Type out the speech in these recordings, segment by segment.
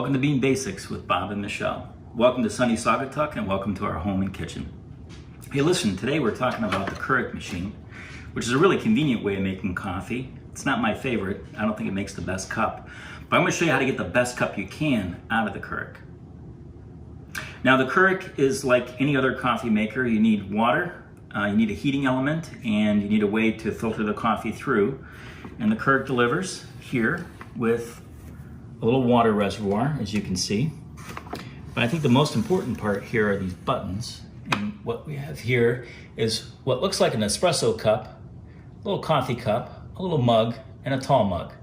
Welcome to Bean Basics with Bob and Michelle. Welcome to sunny Saugatuck and welcome to our home and kitchen. Hey listen, today we're talking about the Keurig machine, which is a really convenient way of making coffee. It's not my favorite. I don't think it makes the best cup, but I'm going to show you how to get the best cup you can out of the Keurig. Now the Keurig is like any other coffee maker. You need water, you need a heating element, and you need a way to filter the coffee through. And the Keurig delivers here with a little water reservoir, as you can see. But I think the most important part here are these buttons. And what we have here is what looks like an espresso cup, a little coffee cup, a little mug, and a tall mug.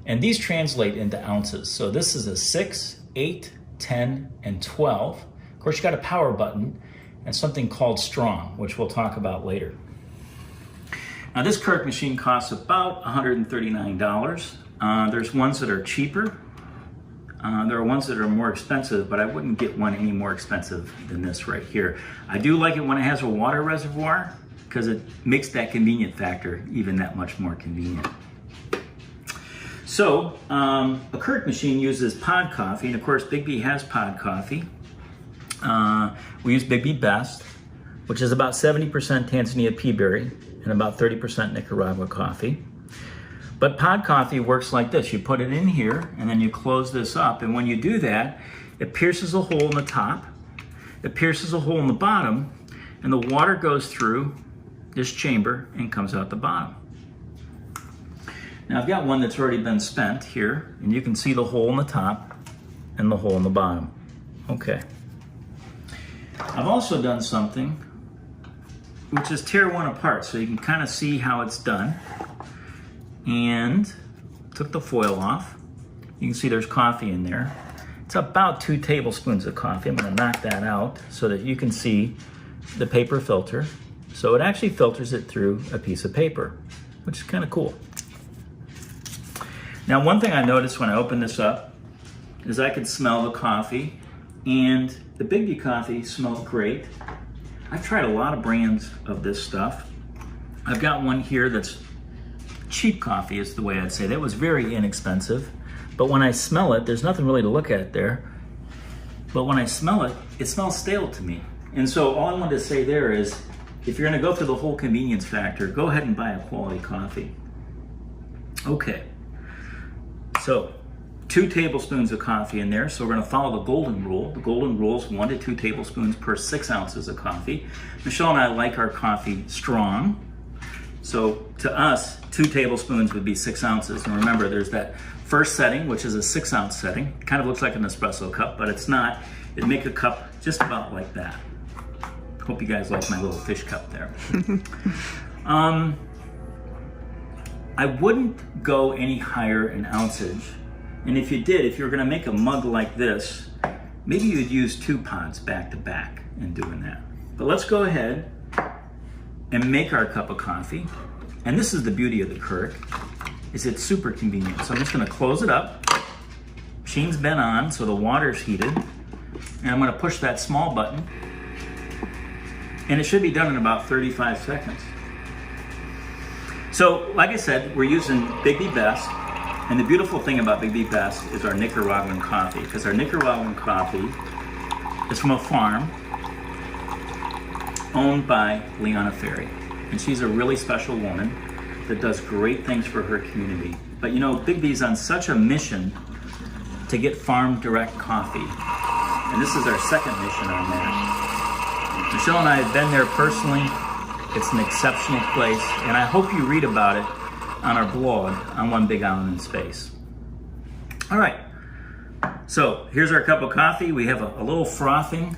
And these translate into ounces. So this is a 6, 8, 10, and 12. Of course, you got a power button and something called strong, which we'll talk about later. Now this Keurig machine costs about $139. There's ones that are cheaper. There are ones that are more expensive, but I wouldn't get one any more expensive than this right here. I do like it when it has a water reservoir because it makes that convenient factor even that much more convenient. So a Keurig machine uses pod coffee, and of course BIGGBY has pod coffee. We use BIGGBY Best, which is about 70% Tanzania pea berry and about 30% Nicaragua coffee. But pod coffee works like this. You put it in here and then you close this up, and when you do that, it pierces a hole in the top, it pierces a hole in the bottom, and the water goes through this chamber and comes out the bottom. Now I've got one that's already been spent here, and you can see the hole in the top and the hole in the bottom. Okay. I've also done something which is tear one apart so you can kind of see how it's done. And took the foil off. You can see there's coffee in there. It's about 2 tablespoons of coffee. I'm gonna knock that out so that you can see the paper filter. So it actually filters it through a piece of paper, which is kind of cool. Now one thing I noticed when I opened this up is I could smell the coffee, and the BIGGBY coffee smelled great. I've tried a lot of brands of this stuff. I've got one here that's cheap coffee, is the way I'd say. That was very inexpensive, but when I smell it, there's nothing really to look at there, but when I smell it, it smells stale to me. And so all I wanted to say there is, if you're gonna go through the whole convenience factor, go ahead and buy a quality coffee. Okay, so 2 tablespoons of coffee in there, so we're gonna follow the golden rule. The golden rule is 1 to 2 tablespoons per 6 ounces of coffee. Michelle and I like our coffee strong, so to us, 2 tablespoons would be 6 ounces. And remember, there's that first setting, which is a 6-ounce setting. Kind of looks like an espresso cup, but it's not. It'd make a cup just about like that. Hope you guys like my little fish cup there. I wouldn't go any higher in ounceage. And if you did, if you were gonna make a mug like this, maybe you'd use 2 pods back to back in doing that. But let's go ahead and make our cup of coffee. And this is the beauty of the Keurig, is it's super convenient. So I'm just gonna close it up. Machine's been on, so the water's heated. And I'm gonna push that small button. And it should be done in about 35 seconds. So, like I said, we're using BIGGBY Best. And the beautiful thing about BIGGBY Best is our Nicaraguan coffee, because our Nicaraguan coffee is from a farm owned by Ferrey. And she's a really special woman that does great things for her community. But you know, BIGGBY's on such a mission to get farm direct coffee. And this is our second mission on that. Michelle and I have been there personally. It's an exceptional place, and I hope you read about it on our blog on One Big Island in Space. All right, so here's our cup of coffee. We have a little frothing.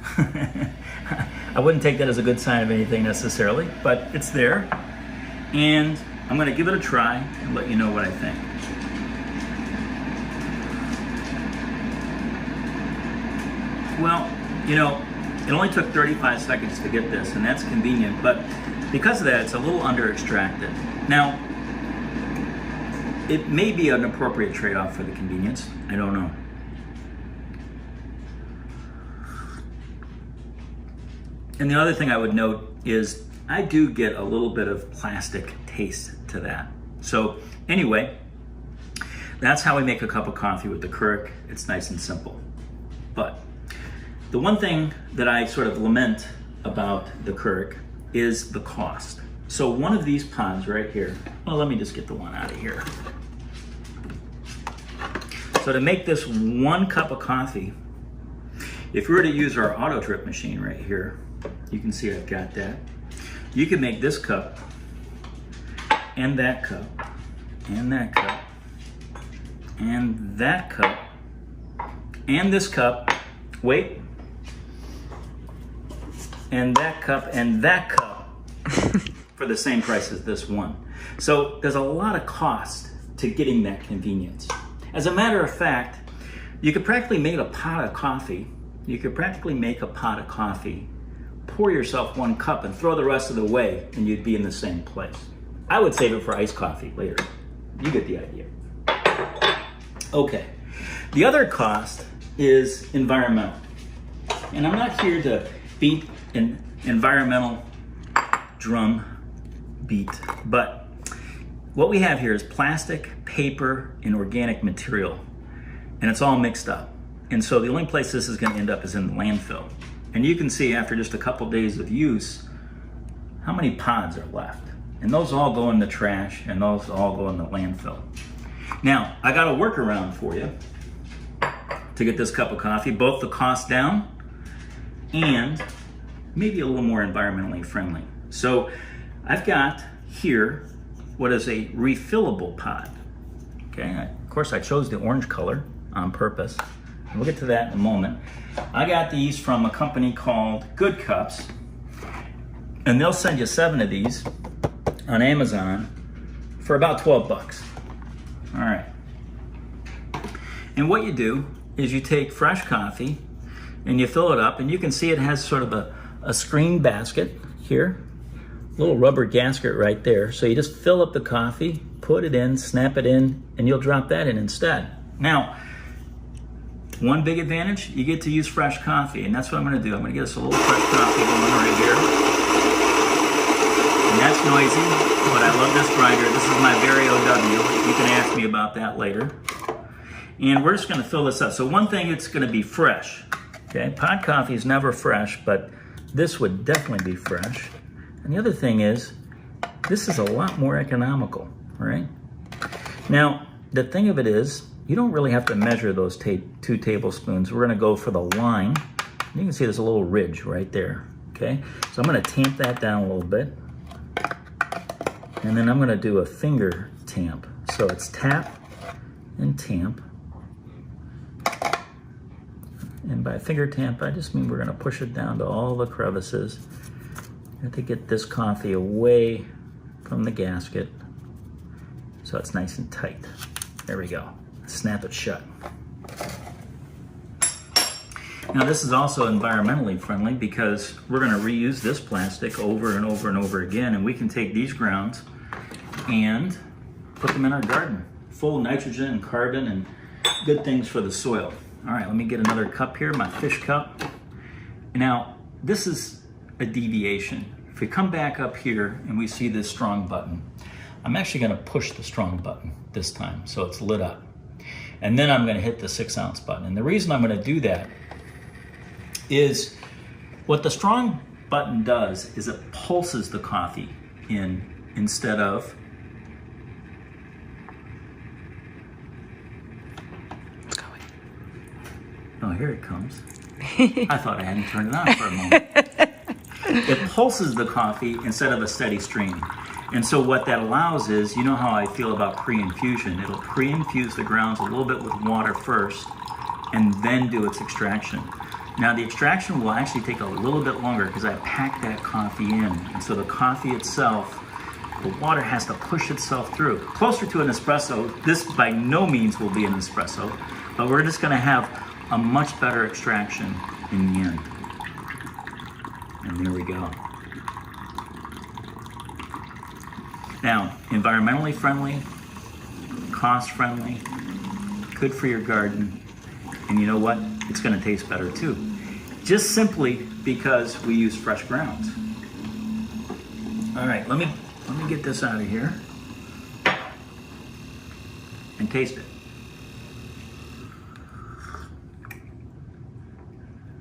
I wouldn't take that as a good sign of anything necessarily, but it's there. And I'm gonna give it a try and let you know what I think. Well, you know, it only took 35 seconds to get this, and that's convenient, but because of that, it's a little under-extracted. Now, it may be an appropriate trade-off for the convenience. I don't know. And the other thing I would note is I do get a little bit of plastic taste to that. So anyway, that's how we make a cup of coffee with the Keurig. It's nice and simple. But the one thing that I sort of lament about the Keurig is the cost. So one of these pods right here, well, let me just get the one out of here. So to make this 1 cup of coffee, if we were to use our auto drip machine right here, you can see I've got that. You can make this cup, and that cup, and that cup, and that cup, and this cup, wait, and that cup, for the same price as this one. So there's a lot of cost to getting that convenience. As a matter of fact, you could practically make a pot of coffee. Pour yourself 1 cup and throw the rest of it away, and you'd be in the same place. I would save it for iced coffee later. You get the idea. Okay. The other cost is environmental. And I'm not here to beat an environmental drum beat, but what we have here is plastic, paper, and organic material, and it's all mixed up. And so the only place this is going to end up is in the landfill. And you can see after just a couple days of use how many pods are left. And those all go in the trash, and those all go in the landfill. Now, I got a workaround for you to get this cup of coffee, both the cost down and maybe a little more environmentally friendly. So I've got here what is a refillable pod. Okay, of course I chose the orange color on purpose. We'll get to that in a moment. I got these from a company called Good Cups, and they'll send you 7 of these on Amazon for about 12 bucks. All right. And what you do is you take fresh coffee and you fill it up, and you can see it has sort of a screen basket here, little rubber gasket right there. So you just fill up the coffee, put it in, snap it in, and you'll drop that in instead. Now, one big advantage, you get to use fresh coffee, and that's what I'm gonna do. I'm gonna get us a little fresh coffee going right here. And that's noisy, but I love this grinder. This is my Ferrey OW. You can ask me about that later. And we're just gonna fill this up. So one thing, it's gonna be fresh. Okay, pod coffee is never fresh, but this would definitely be fresh. And the other thing is, this is a lot more economical, right? Now, the thing of it is, you don't really have to measure those 2 tablespoons. We're gonna go for the line. You can see there's a little ridge right there, okay? So I'm gonna tamp that down a little bit. And then I'm gonna do a finger tamp. So it's tap and tamp. And by finger tamp, I just mean we're gonna push it down to all the crevices. I have to get this coffee away from the gasket so it's nice and tight. There we go. Snap it shut. Now this is also environmentally friendly because we're going to reuse this plastic over and over and over again, and we can take these grounds and put them in our garden, full of nitrogen and carbon and good things for the soil. All right, let me get another cup here, my fish cup. Now this is a deviation. If we come back up here and we see this strong button, I'm actually going to push the strong button this time so it's lit up. And then I'm going to hit the 6-ounce button. And the reason I'm going to do that is what the strong button does is it pulses the coffee in instead of it's going. Oh, here it comes. I thought I hadn't turned it on for a moment. It pulses the coffee instead of a steady stream. And so what that allows is, you know how I feel about pre-infusion. It'll pre-infuse the grounds a little bit with water first and then do its extraction. Now the extraction will actually take a little bit longer because I packed that coffee in. And so the coffee itself, the water has to push itself through. Closer to an espresso, this by no means will be an espresso, but we're just gonna have a much better extraction in the end. And there we go. Now, environmentally friendly, cost friendly, good for your garden, and you know what? It's gonna taste better too. Just simply because we use fresh grounds. All right, let me get this out of here and taste it.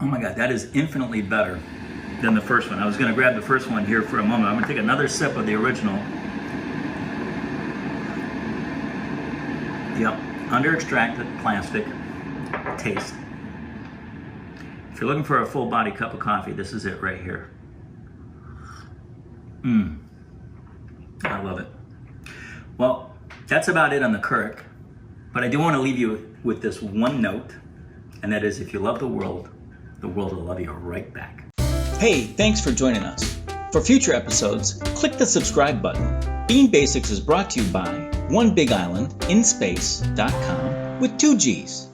Oh my God, that is infinitely better than the first one. I was going to grab the first one here for a moment. I'm going to take another sip of the original. Yep, under extracted plastic taste. If you're looking for a full body cup of coffee, this is it right here. I love it. Well, that's about it on the Keurig, but I do want to leave you with this one note, and that is if you love the world will love you right back. Hey, thanks for joining us. For future episodes, click the subscribe button. Bean Basics is brought to you by OneBigIslandInspace.com with 2 G's.